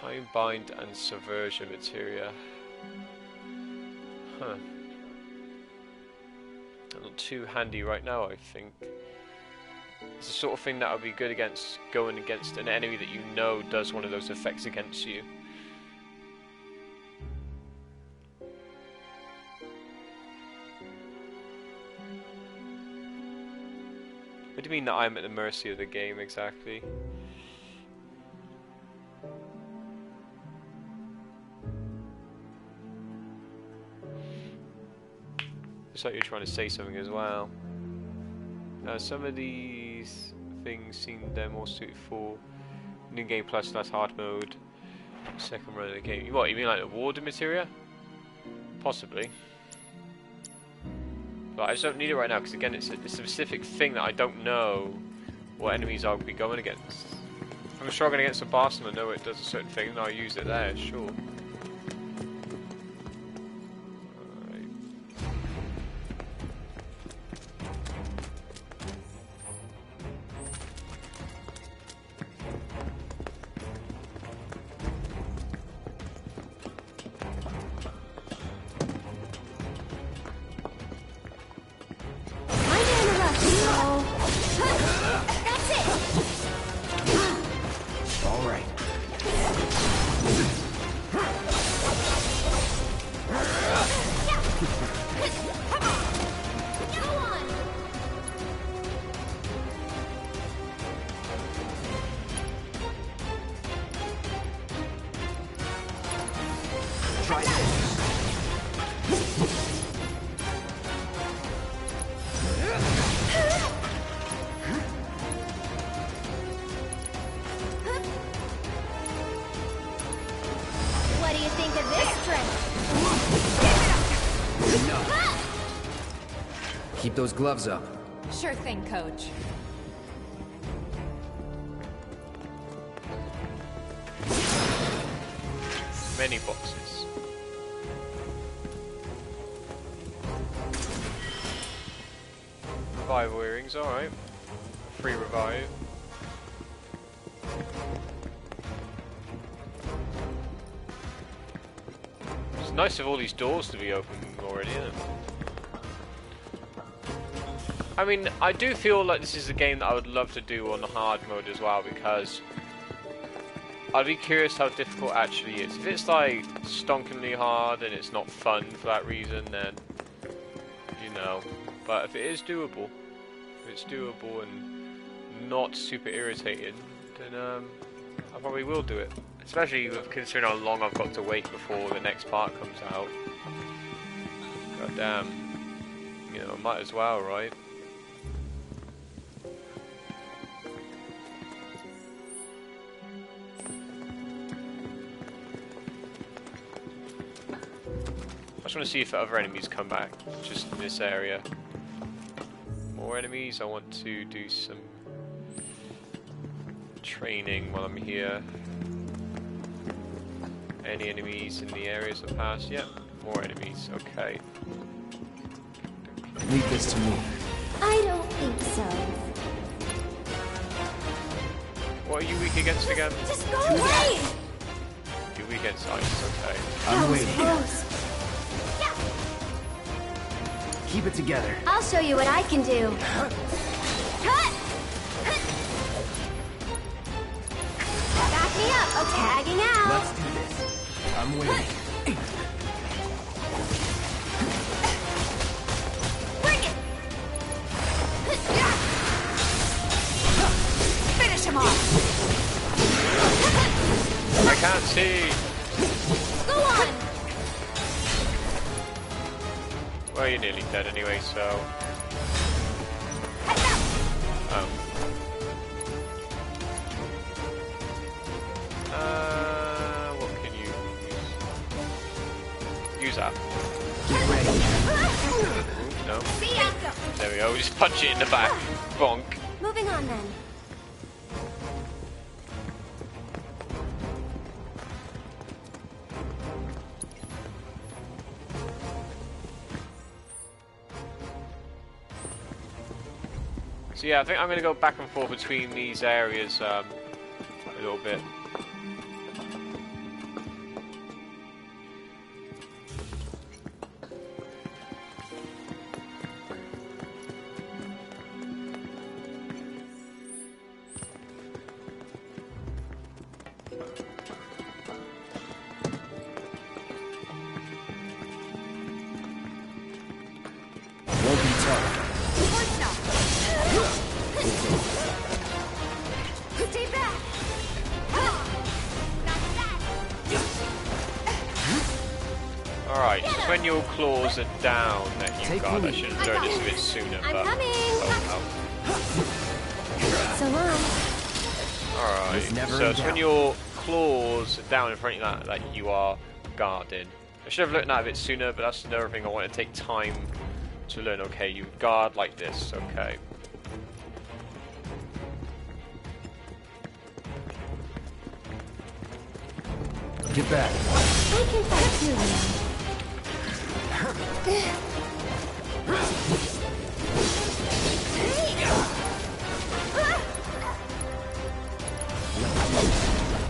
S1: Time, bind, and subversion materia. Huh. Not too handy right now, I think. It's the sort of thing that would be good against going against an enemy that you know does one of those effects against you. What do you mean that I'm at the mercy of the game exactly? Looks like you're trying to say something as well. Some of these things seem they're more suited for New Game Plus / hard mode. Second run of the game. What, you mean like the warden materia? Possibly. But I just don't need it right now because again it's a specific thing that I don't know what enemies I'll be going against. If I'm struggling against a boss and I know it does a certain thing, then I'll use it there, sure.
S3: Kinda in a rush, so... That's it!
S4: Try this.
S3: What do you think of this strength?
S4: Enough. Keep those gloves up.
S2: Sure thing, Coach.
S1: Many boxes. Revival earrings, alright. Free revive. It's nice of all these doors to be open already, isn't it? I mean, I do feel like this is a game that I would love to do on the hard mode as well, because I'd be curious how difficult it actually is. If it's like stonkingly hard and it's not fun for that reason, then you know. But if it is doable, if it's doable and not super irritating, then I probably will do it. Especially with considering how long I've got to wait before the next part comes out. God damn. You know, might as well, right? I just want to see if other enemies come back, just in this area. More enemies, I want to do some training while I'm here. Any enemies in the areas I passed? Yep, more enemies, okay.
S4: Leave this to me.
S3: I don't think so.
S1: What are you weak against again?
S3: Just go away!
S1: You're weak against ice, okay.
S4: I'm waiting.
S3: Close.
S4: Keep it together.
S3: I'll show you what I can do. Cut! Back me up. Oh, tagging out.
S4: Let's do this. I'm waiting.
S3: Bring it.
S2: Finish him off!
S1: I can't see!
S3: Go on.
S1: Well, you're nearly dead anyway, so... Oh. What can you use? Use that.
S4: Get ready.
S1: Ooh, no.
S3: See ya.
S1: There we go, we just punch it in the back. Bonk.
S3: Moving on then.
S1: So yeah, I think I'm going to go back and forth between these areas a little bit.
S4: Won't be tough.
S3: Stay back.
S1: Alright, it's when your claws are down that you
S4: Take
S1: got.
S4: the
S1: I
S4: lead.
S1: should have learned this a bit sooner,
S3: I'm
S1: but...
S3: coming.
S1: Oh,
S3: So long.
S1: well. Alright,
S4: It's never
S1: so
S4: in
S1: it's when
S4: doubt.
S1: your claws are down in front of you that you are guarding. I should have learned that a bit sooner, but that's another thing I want to take time to learn. Okay, you guard like this, okay.
S4: Get back.
S3: I can fight too.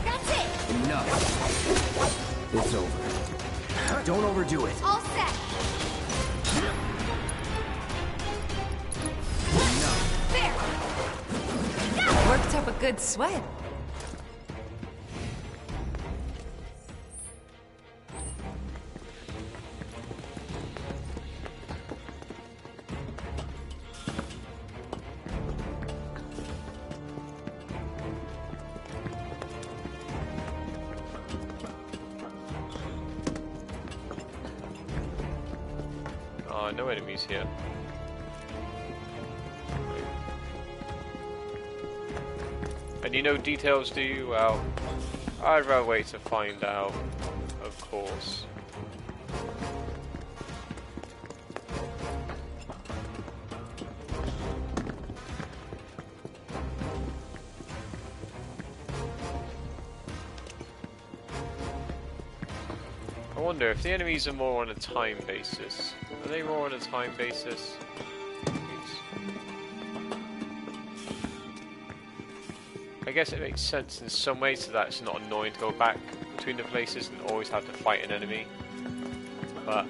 S3: That's it.
S4: Enough. It's over. Don't overdo it.
S3: All set.
S4: Enough.
S3: There.
S2: Worked up a good sweat.
S1: no enemies here. And you know details, do you? Well, I'd rather wait to find out, of course. I wonder if the enemies are more on a time basis. Are they more on a time basis? I guess it makes sense in some ways so that it's not annoying to go back between the places and always have to fight an enemy. But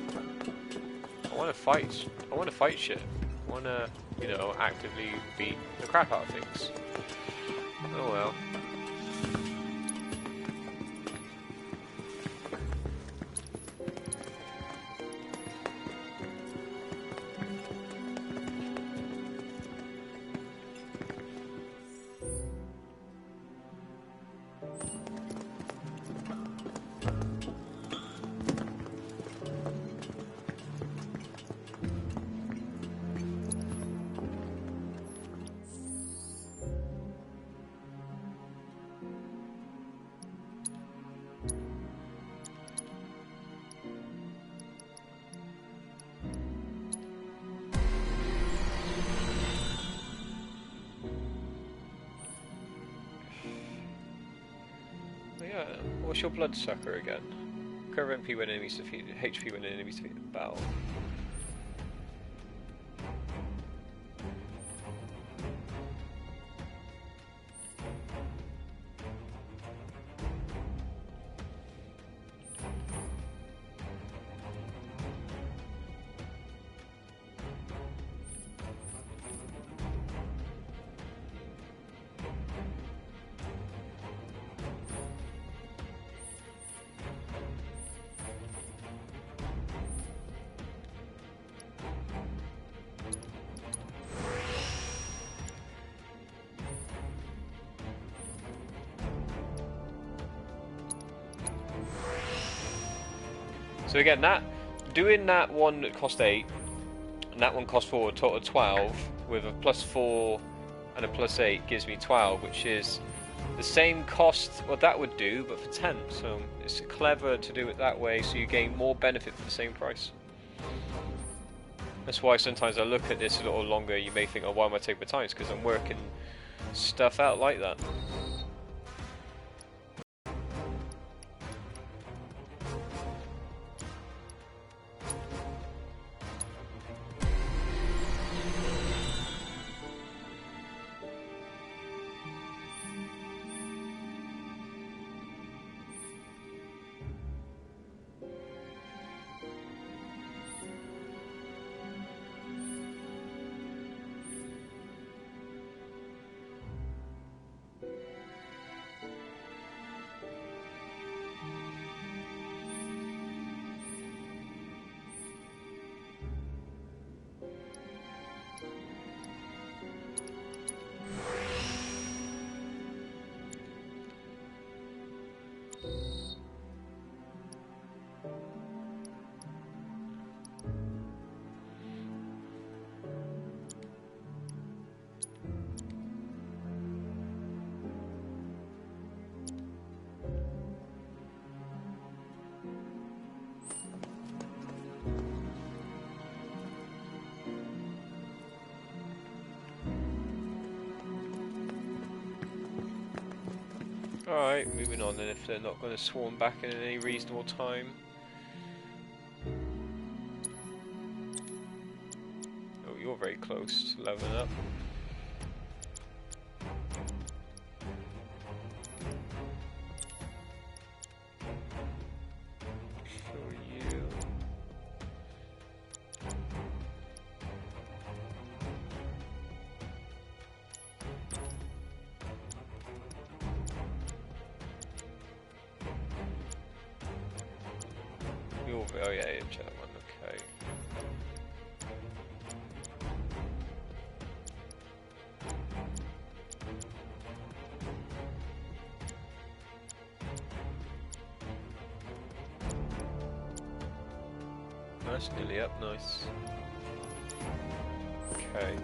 S1: I want to fight. I want to fight shit. I want to, you know, actively beat the crap out of things. Oh well. Yeah, what's your bloodsucker again? Current MP when enemies defeated, HP when enemies defeated in battle. So again, doing that one that cost 8, and that one cost 4, a total of 12, with a +4 and a +8 gives me 12, which is the same cost what that would do, but for 10. So it's clever to do it that way, so you gain more benefit for the same price. That's why sometimes I look at this a little longer. You may think, oh, why am I taking my time? It's because I'm working stuff out like that. Alright, moving on then, if they're not going to swarm back in any reasonable time. Oh, you're very close to leveling up. For you. Oh yeah, check that one, okay. That's nearly up, nice. Okay.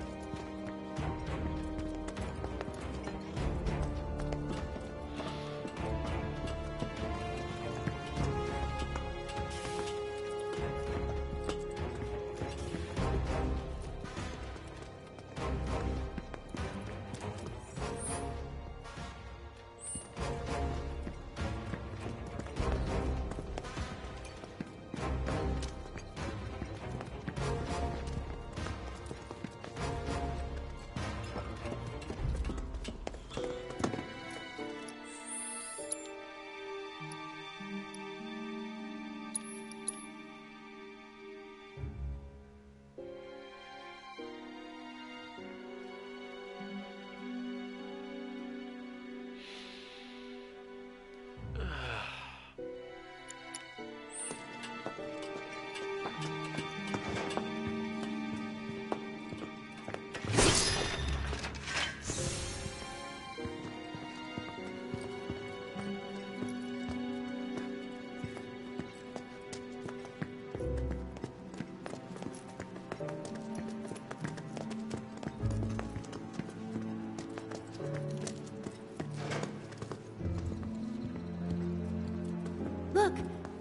S3: Look,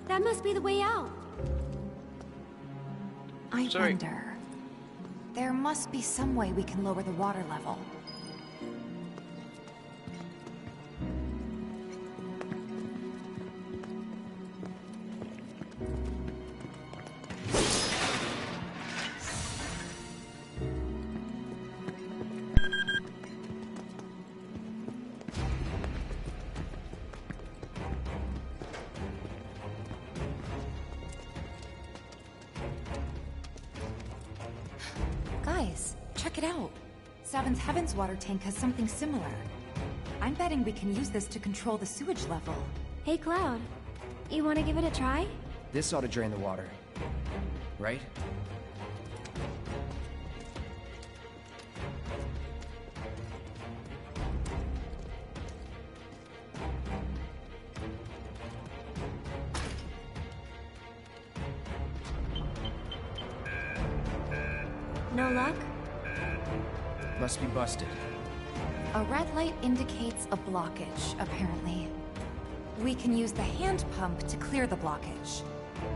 S3: that must be the way out.
S2: I
S1: Sorry.
S2: wonder... There must be some way we can lower the water level. Guys, check it out. Seventh Heaven's water tank has something similar. I'm betting we can use this to control the sewage level.
S3: Hey, Cloud. You want to give it a try?
S4: This ought to drain the water. Right?
S3: No luck?
S4: Must be busted.
S2: A red light indicates a blockage, apparently. We can use the hand pump to clear the blockage.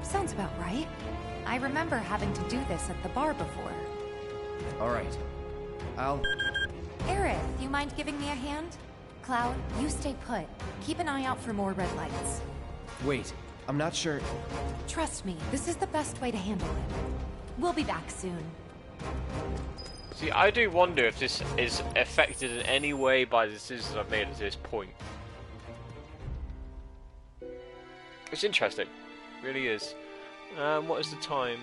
S2: Sounds about right. I remember having to do this at the bar before.
S4: Alright. I'll...
S2: Aerith, you mind giving me a hand? Cloud, you stay put. Keep an eye out for more red lights.
S4: Wait. I'm not sure...
S2: Trust me, this is the best way to handle it. We'll be back soon.
S1: See, I do wonder if this is affected in any way by the decisions I've made at this point. It's interesting. Really is. What is the time?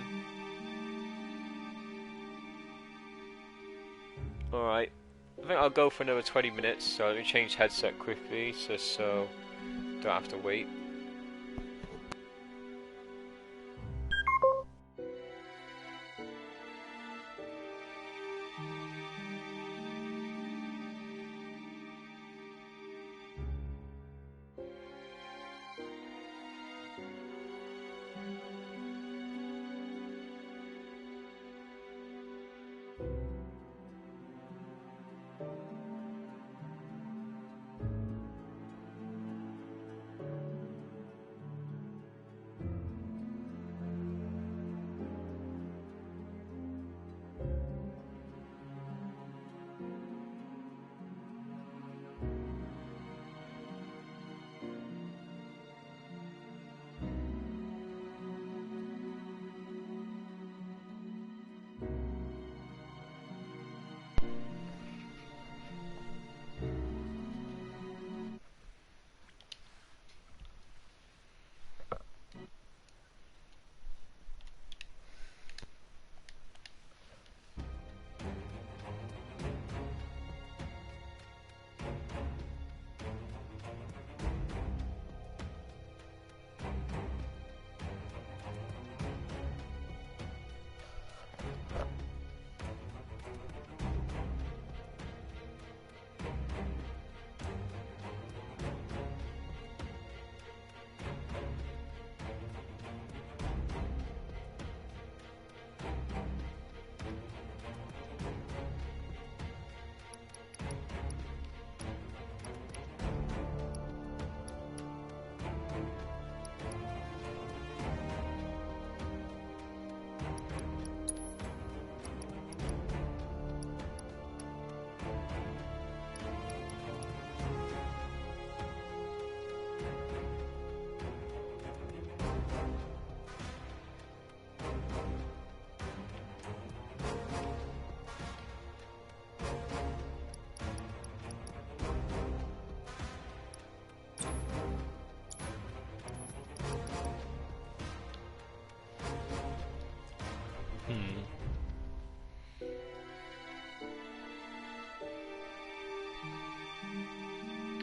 S1: Alright. I think I'll go for another 20 minutes, so let me change headset quickly, so don't have to wait.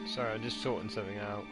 S1: Sorry, I'm just sorting something out.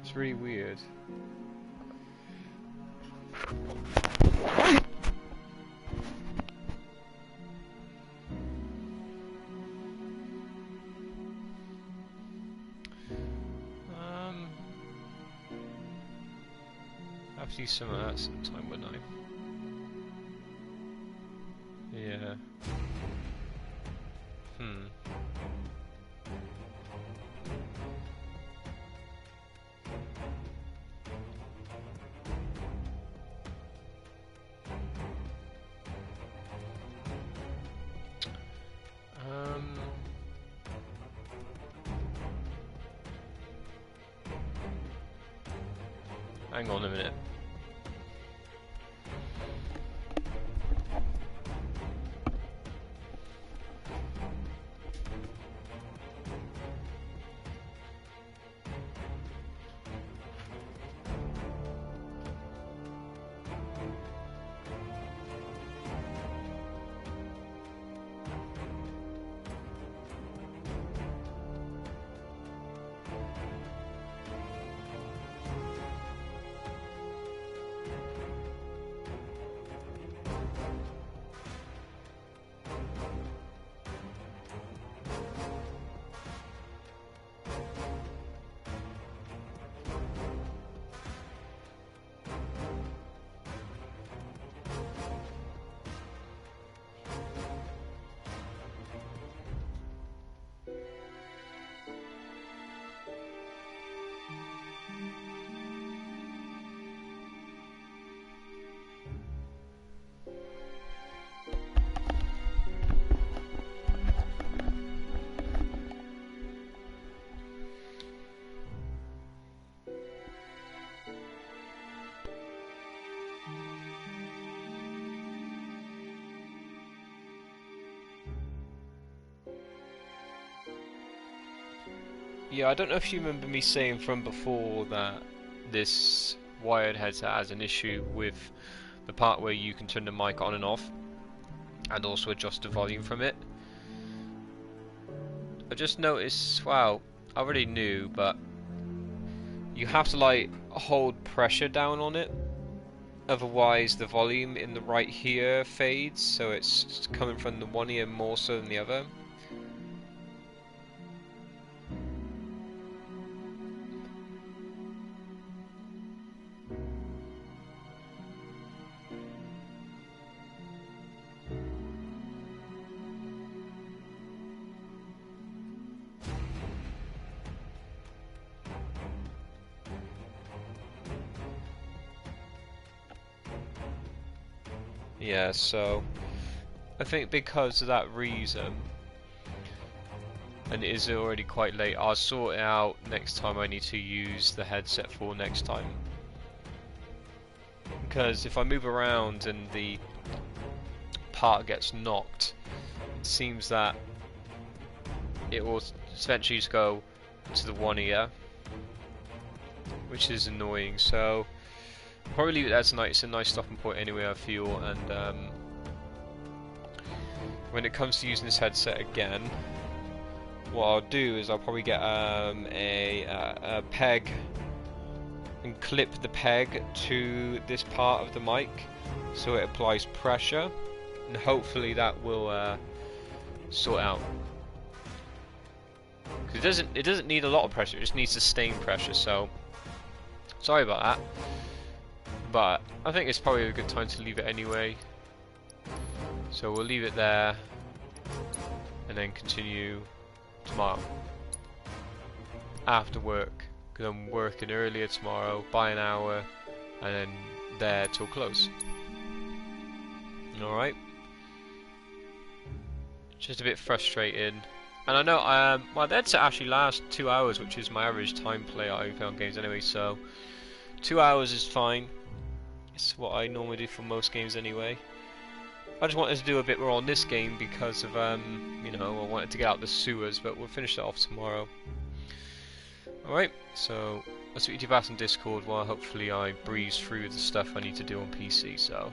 S1: It's really weird. I'll see some of that sometime, wouldn't I? Yeah. Hang on a minute. Yeah, I don't know if you remember me saying from before that this wired headset has an issue with the part where you can turn the mic on and off and also adjust the volume from it. I just noticed, wow, I already knew, but you have to like hold pressure down on it, otherwise the volume in the right here fades, so it's coming from the one ear more so than the other. Yeah, so I think because of that reason, and it is already quite late, I'll sort it out next time I need to use the headset for next time. Because if I move around and the part gets knocked, it seems that it will eventually just go to the one ear, which is annoying. So probably leave it there tonight. It's a nice stopping point anyway, I feel, and when it comes to using this headset again, what I'll do is I'll probably get a peg and clip the peg to this part of the mic so it applies pressure, and hopefully that will sort out. Because it doesn't need a lot of pressure, it just needs sustained pressure, so sorry about that. But I think it's probably a good time to leave it anyway. So we'll leave it there and then continue tomorrow. after work, because I'm working earlier tomorrow by an hour, and then there till close. Alright. Just a bit frustrating. And I know my headset actually lasts 2 hours, which is my average time play on games anyway, so 2 hours is fine. It's what I normally do for most games anyway. I just wanted to do a bit more on this game because of you know, I wanted to get out the sewers, but we'll finish that off tomorrow. Alright, so I'll speak to you back on Discord while hopefully I breeze through the stuff I need to do on PC, so